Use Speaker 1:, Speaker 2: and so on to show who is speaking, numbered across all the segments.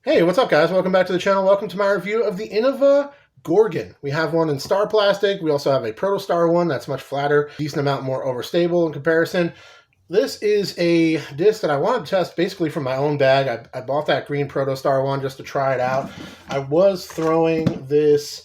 Speaker 1: Hey, what's up guys? Welcome back to the channel. Welcome to my review of the Innova Gorgon. We have one in star plastic. We also have a Protostar one that's much flatter, decent amount more overstable in comparison. This is a disc that I wanted to test basically from my own bag. I bought that green Protostar one just to try it out. I was throwing this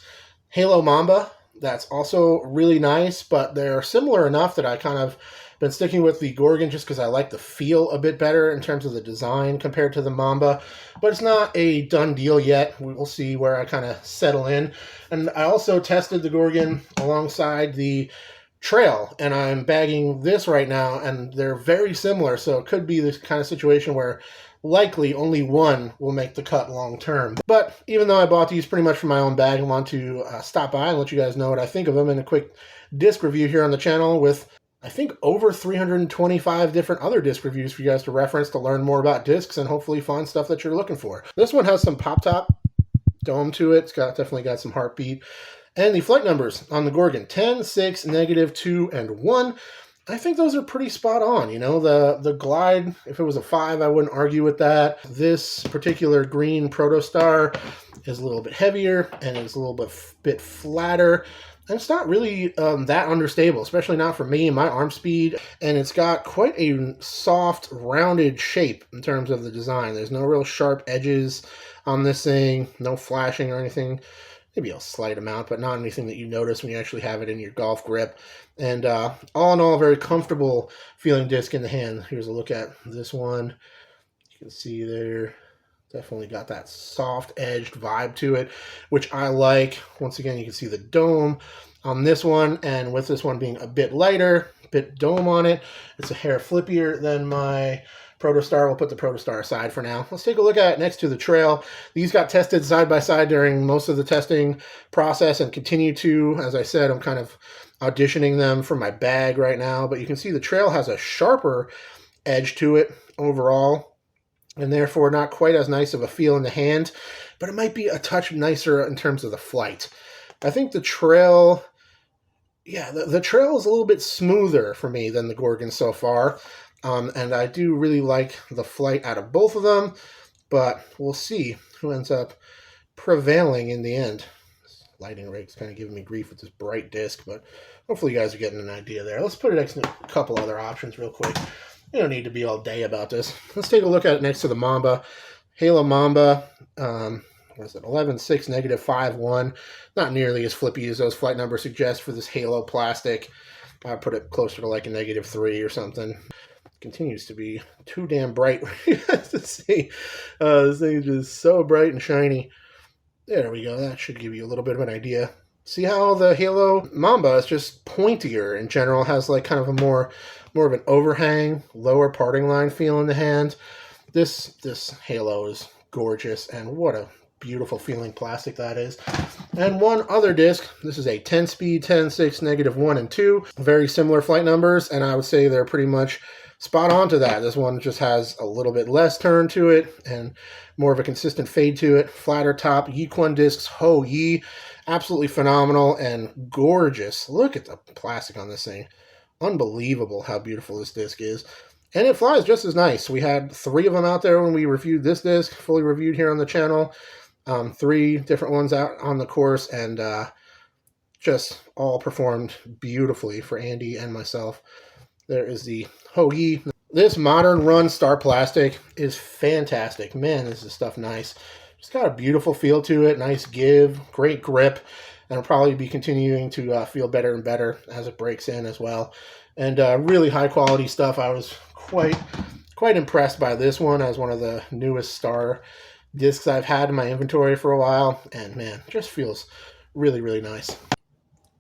Speaker 1: Halo Mamba that's also really nice, but they're similar enough that I kind of been sticking with the Gorgon just because I like the feel a bit better in terms of the design compared to the Mamba. But it's not a done deal yet. We'll see where I kind of settle in. And I also tested the Gorgon alongside the Trail, and I'm bagging this right now, and they're very similar. So it could be this kind of situation where likely only one will make the cut long term. But even though I bought these pretty much from my own bag, I want to stop by and let you guys know what I think of them in a quick disc review here on the channel with I think over 325 different other disc reviews for you guys to reference to learn more about discs and hopefully find stuff that you're looking for. This one has some pop-top dome to it. It's definitely got some heartbeat. And the flight numbers on the Gorgon, 10, 6, -2, and 1. I think those are pretty spot on. You know, the glide, if it was a 5, I wouldn't argue with that. This particular green Protostar is a little bit heavier and it's a little bit flatter. And it's not really that understable, especially not for me and my arm speed. And it's got quite a soft, rounded shape in terms of the design. There's no real sharp edges on this thing, no flashing or anything. Maybe a slight amount, but not anything that you notice when you actually have it in your golf grip. And all in all, very comfortable feeling disc in the hand. Here's a look at this one. You can see there. Definitely got that soft-edged vibe to it, which I like. Once again, you can see the dome on this one, and with this one being a bit lighter, bit dome on it, it's a hair flippier than my Protostar. We'll put the Protostar aside for now. Let's take a look at it next to the Trail. These got tested side by side during most of the testing process and continue to. As I said, I'm kind of auditioning them for my bag right now, but you can see the Trail has a sharper edge to it overall, and therefore not quite as nice of a feel in the hand, but it might be a touch nicer in terms of the flight. I think the Trail, yeah, the Trail is a little bit smoother for me than the Gorgon so far, and I do really like the flight out of both of them, but we'll see who ends up prevailing in the end. This lighting rig's kind of giving me grief with this bright disc, but hopefully you guys are getting an idea there. Let's put it next to a couple other options real quick. You don't need to be all day about this. Let's take a look at it next to the Mamba. Halo Mamba, what is it, 11, 6, -5, 1. Not nearly as flippy as those flight numbers suggest for this Halo plastic. I'd put it closer to like a -3 or something. Continues to be too damn bright to see. This thing is just so bright and shiny. There we go. That should give you a little bit of an idea. See how the Halo Mamba is just pointier in general, has like kind of a more of an overhang, lower parting line feel in the hand. This Halo is gorgeous, and what a beautiful feeling plastic that is. And one other disc, this is a 10 speed, 10, 6, -1 and 2. Very similar flight numbers, and I would say they're pretty much spot on to that. This one just has a little bit less turn to it and more of a consistent fade to it. Flatter top, Yiquan discs, Ho Yi. Absolutely phenomenal and gorgeous. Look at the plastic on this thing. Unbelievable how beautiful this disc is. And it flies just as nice. We had 3 of them out there when we reviewed this disc, fully reviewed here on the channel. 3 different ones out on the course, and just all performed beautifully for Andy and myself. There is the Ho Yi. This modern run star plastic is fantastic. Man, this is stuff nice. It's got a beautiful feel to it, nice give, great grip, and it'll probably be continuing to feel better and better as it breaks in as well. And really high quality stuff. I was quite impressed by this one as one of the newest star discs I've had in my inventory for a while, and man, just feels really, really nice.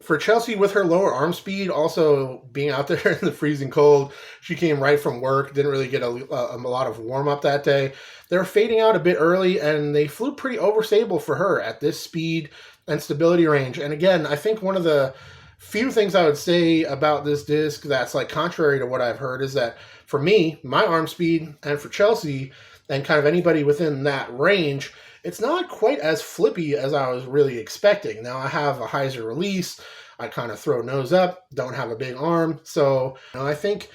Speaker 1: For Chelsea, with her lower arm speed, also being out there in the freezing cold, she came right from work, didn't really get a lot of warm-up that day. They were fading out a bit early, and they flew pretty overstable for her at this speed and stability range. And again, I think one of the few things I would say about this disc that's like contrary to what I've heard is that for me, my arm speed, and for Chelsea, and kind of anybody within that range, it's not quite as flippy as I was really expecting. Now, I have a hyzer release. I kind of throw nose up, don't have a big arm. So I think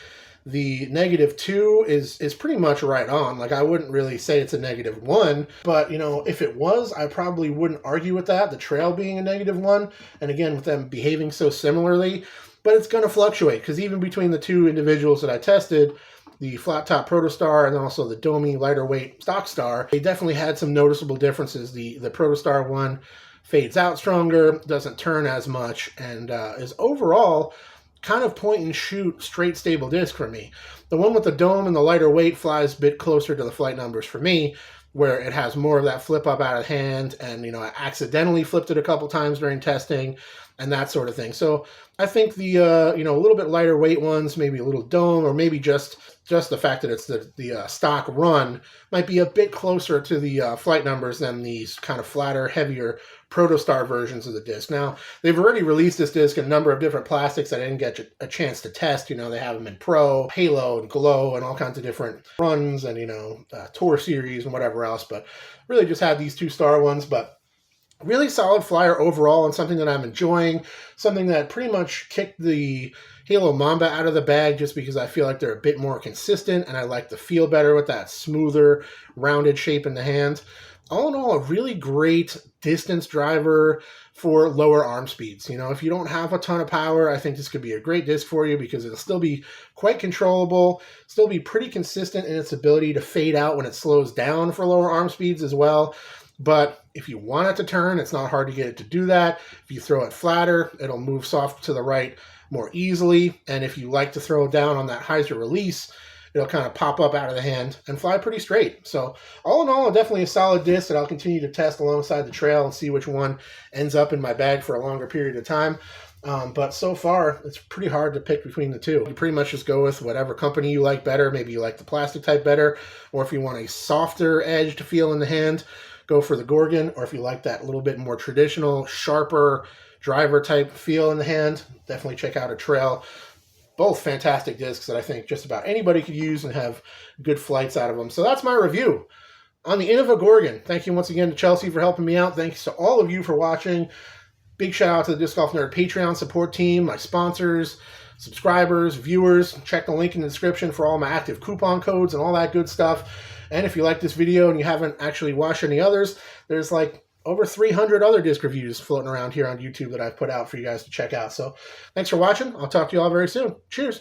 Speaker 1: The -2 is pretty much right on. Like, I wouldn't really say it's a -1, but, you know, if it was, I probably wouldn't argue with that, the trail being a -1, and again, with them behaving so similarly. But it's going to fluctuate, because even between the two individuals that I tested, the flat top Protostar and then also the Domee lighter weight stock star, they definitely had some noticeable differences. The Protostar one fades out stronger, doesn't turn as much, and is overall kind of point and shoot straight stable disc for me. The one with the dome and the lighter weight flies a bit closer to the flight numbers for me, where it has more of that flip up out of hand, and, you know, I accidentally flipped it a couple times during testing and that sort of thing. So I think the you know, a little bit lighter weight ones, maybe a little dome, or maybe just the fact that it's the stock run might be a bit closer to the flight numbers than these kind of flatter, heavier Protostar versions of the disc. Now, they've already released this disc in a number of different plastics I didn't get a chance to test. You know, they have them in Pro, Halo, and Glow, and all kinds of different runs, and, you know, Tour Series and whatever else, but really just had these 2-star ones. But really solid flyer overall, and something that I'm enjoying, something that pretty much kicked the Halo Mamba out of the bag, just because I feel like they're a bit more consistent, and I like the feel better with that smoother, rounded shape in the hand. All in all, a really great distance driver for lower arm speeds. You know, if you don't have a ton of power, I think this could be a great disc for you, because it'll still be quite controllable, still be pretty consistent in its ability to fade out when it slows down for lower arm speeds as well. But if you want it to turn, it's not hard to get it to do that. If you throw it flatter, it'll move soft to the right more easily. And if you like to throw down on that hyzer release, it'll kind of pop up out of the hand and fly pretty straight. So all in all, definitely a solid disc that I'll continue to test alongside the trail and see which one ends up in my bag for a longer period of time. But so far, it's pretty hard to pick between the two. You pretty much just go with whatever company you like better. Maybe you like the plastic type better, or if you want a softer edge to feel in the hand, go for the Gorgon. Or if you like that little bit more traditional, sharper driver type feel in the hand, definitely check out a Trail. Both fantastic discs that I think just about anybody could use and have good flights out of them. So that's my review on the Innova Gorgon. Thank you once again to Chelsea for helping me out. Thanks to all of you for watching. Big shout out to the Disc Golf Nerd Patreon support team, my sponsors, subscribers, viewers. Check the link in the description for all my active coupon codes and all that good stuff. And if you like this video and you haven't actually watched any others, there's like over 300 other disc reviews floating around here on YouTube that I've put out for you guys to check out. So thanks for watching. I'll talk to you all very soon. Cheers.